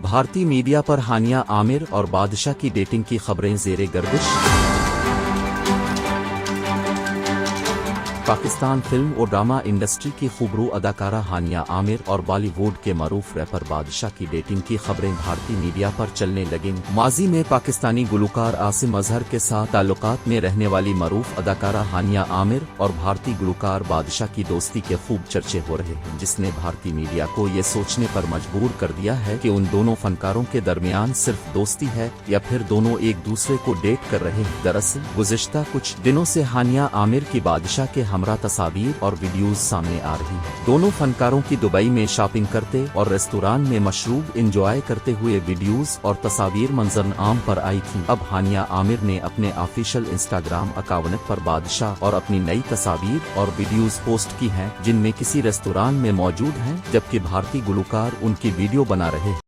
भारतीय मीडिया पर हानिया आमिर और बादशाह की डेटिंग की खबरें ज़ेरे गर्दिश। पाकिस्तान फिल्म और ड्रामा इंडस्ट्री की खूबरू अदाकारा हानिया आमिर और बॉलीवुड के मरूफ रैपर बादशाह की डेटिंग की खबरें भारतीय मीडिया पर चलने लगीं। माजी में पाकिस्तानी गुलकार आसिम अजहर के साथ ताल्लुकात में रहने वाली मरूफ अदाकारा हानिया आमिर और भारतीय गुलकार बादशाह की दोस्ती के खूब चर्चे हो रहे हैं, जिसने भारतीय मीडिया को ये सोचने पर मजबूर कर दिया है कि उन दोनों फनकारों के दरमियान सिर्फ दोस्ती है या फिर दोनों एक दूसरे को डेट कर रहे हैं। दरअसल गुज़िश्ता कुछ दिनों से हानिया आमिर की बादशाह के हमरा तस्वीर और वीडियोस सामने आ रही हैं। दोनों फनकारों की दुबई में शॉपिंग करते और रेस्तोरां में मशरूब एंजॉय करते हुए वीडियोस और तस्वीर मंजर आम पर आई थी। अब हानिया आमिर ने अपने ऑफिशियल इंस्टाग्राम अकाउंट पर बादशाह और अपनी नई तस्वीर और वीडियोस पोस्ट की हैं, जिनमें किसी रेस्तोरां में मौजूद हैं, जबकि भारतीय गुलकार उनकी वीडियो बना रहे हैं।